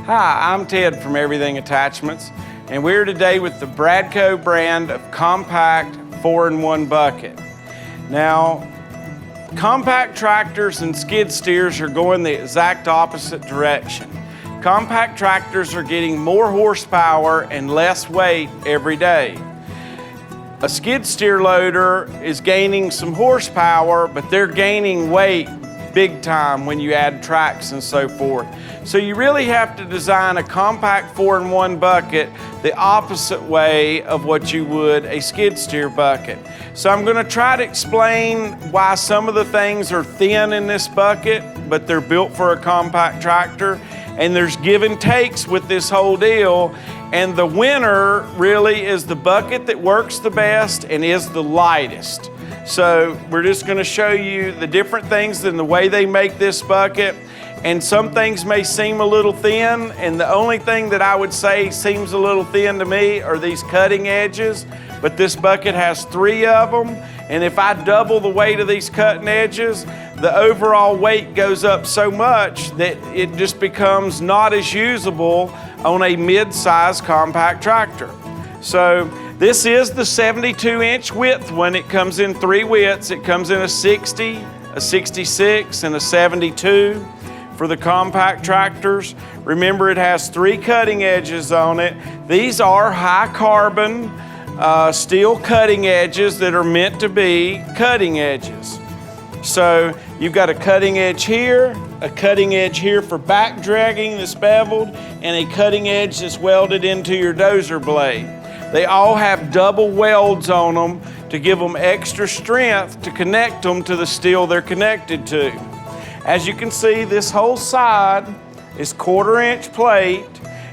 Hi, I'm Ted from Everything Attachments, and we're today with the Bradco brand of compact 4-in-1 bucket. Now, compact tractors and skid steers are going the exact opposite direction. Compact tractors are getting more horsepower and less weight every day. A skid steer loader is gaining some horsepower, but they're gaining weight big time when you add tracks and so forth. So you really have to design a compact 4-in-1 bucket the opposite way of what you would a skid steer bucket. So I'm going to try to explain why some of the things are thin in this bucket, but they're built for a compact tractor. And there's give and takes with this whole deal. And the winner really is the bucket that works the best and is the lightest. So we're just going to show you the different things in the way they make this bucket. And some things may seem a little thin, and the only thing that I would say seems a little thin to me are these cutting edges. But this bucket has 3 of them, and if I double the weight of these cutting edges, the overall weight goes up so much that it just becomes not as usable on a mid-size compact tractor. So this is the 72-inch width one. It comes in 3 widths. It comes in a 60, a 66, and a 72 for the compact tractors. Remember, it has 3 cutting edges on it. These are high carbon steel cutting edges that are meant to be cutting edges. So you've got a cutting edge here, a cutting edge here for back dragging that's beveled, and a cutting edge that's welded into your dozer blade. They all have double welds on them to give them extra strength to connect them to the steel they're connected to. As you can see, this whole side is 1/4-inch plate,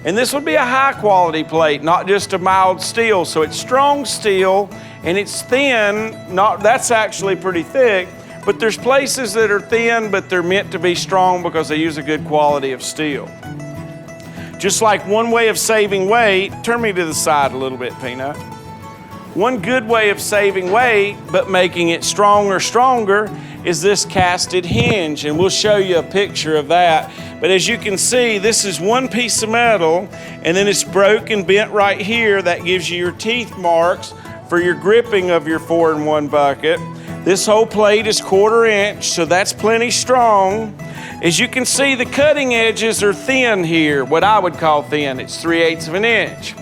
and this would be a high quality plate, not just a mild steel. So it's strong steel and it's thin, that's actually pretty thick, but there's places that are thin, but they're meant to be strong because they use a good quality of steel. Just like one way of saving weight, turn me to the side a little bit, Peanut. One good way of saving weight, but making it stronger, is this casted hinge, and we'll show you a picture of that. But as you can see, this is one piece of metal, and then it's broken, bent right here. That gives you your teeth marks for your gripping of your 4-in-1 bucket. This whole plate is 1/4-inch, so that's plenty strong. As you can see, the cutting edges are thin here, what I would call thin. It's 3/8 of an inch.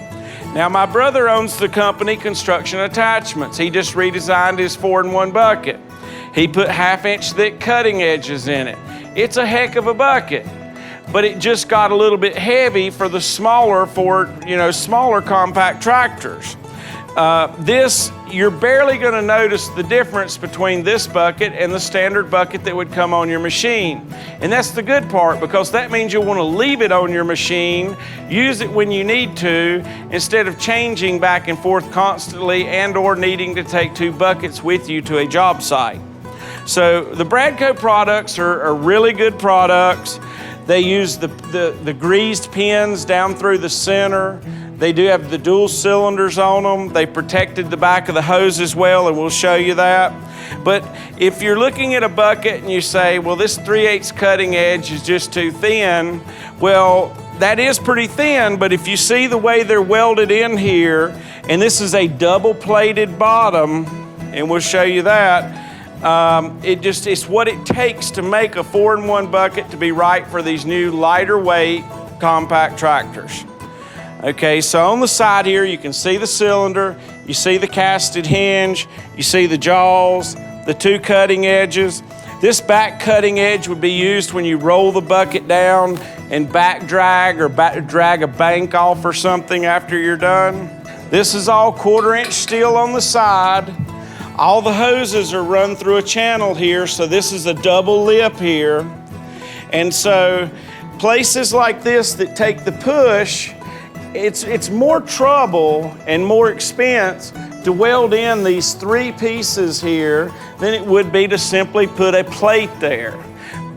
Now, my brother owns the company Construction Attachments. He just redesigned his 4-in-1 bucket. He put 1/2-inch thick cutting edges in it. It's a heck of a bucket, but it just got a little bit heavy for the smaller compact tractors. You're barely going to notice the difference between this bucket and the standard bucket that would come on your machine. And that's the good part, because that means you'll want to leave it on your machine, use it when you need to, instead of changing back and forth constantly and or needing to take 2 buckets with you to a job site. So the Bradco products are really good products. They use the greased pins down through the center. They do have the dual cylinders on them. They protected the back of the hose as well, and we'll show you that. But if you're looking at a bucket and you say, well, this 3/8 cutting edge is just too thin, well, that is pretty thin, but if you see the way they're welded in here, and this is a double-plated bottom, and we'll show you that, it's what it takes to make a 4-in-1 bucket to be right for these new lighter weight compact tractors. Okay, so on the side here, you can see the cylinder, you see the casted hinge, you see the jaws, the 2 cutting edges. This back cutting edge would be used when you roll the bucket down and back drag or drag a bank off or something after you're done. This is all 1/4-inch steel on the side. All the hoses are run through a channel here, so this is a double lip here. And so places like this that take the push, it's more trouble and more expense to weld in these 3 pieces here than it would be to simply put a plate there.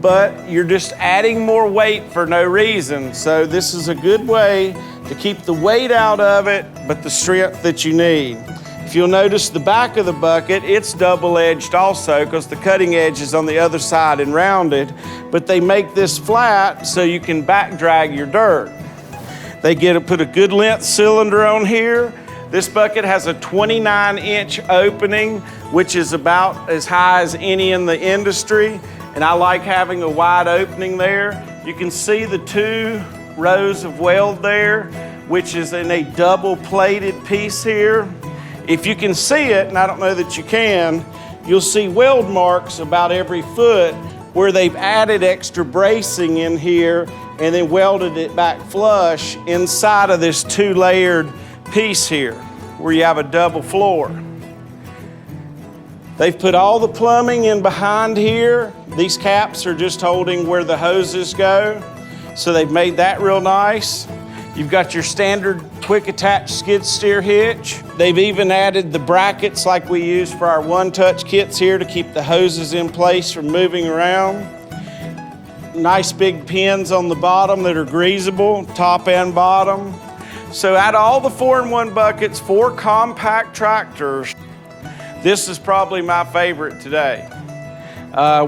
But you're just adding more weight for no reason. So this is a good way to keep the weight out of it, but the strength that you need. If you'll notice the back of the bucket, it's double-edged also, because the cutting edge is on the other side and rounded, but they make this flat so you can back drag your dirt. They put a good length cylinder on here. This bucket has a 29-inch opening, which is about as high as any in the industry. And I like having a wide opening there. You can see the 2 rows of weld there, which is in a double plated piece here. If you can see it, and I don't know that you can, you'll see weld marks about every foot where they've added extra bracing in here and then welded it back flush inside of this 2-layered piece here where you have a double floor. They've put all the plumbing in behind here. These caps are just holding where the hoses go. So they've made that real nice. You've got your standard quick attach skid steer hitch. They've even added the brackets like we use for our one-touch kits here to keep the hoses in place from moving around. Nice big pins on the bottom that are greasable, top and bottom. So out of all the 4-in-1 buckets for compact tractors, this is probably my favorite today.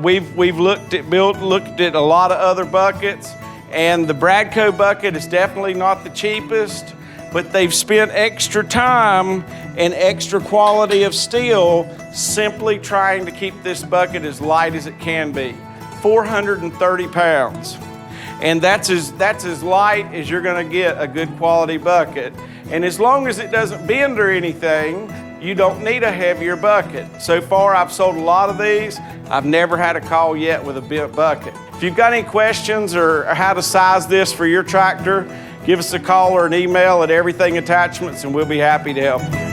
We've looked at a lot of other buckets, and the Bradco bucket is definitely not the cheapest, but they've spent extra time and extra quality of steel simply trying to keep this bucket as light as it can be. 430 pounds. And that's as light as you're gonna get a good quality bucket. And as long as it doesn't bend or anything, you don't need a heavier bucket. So far, I've sold a lot of these. I've never had a call yet with a bent bucket. If you've got any questions or how to size this for your tractor, give us a call or an email at Everything Attachments and we'll be happy to help.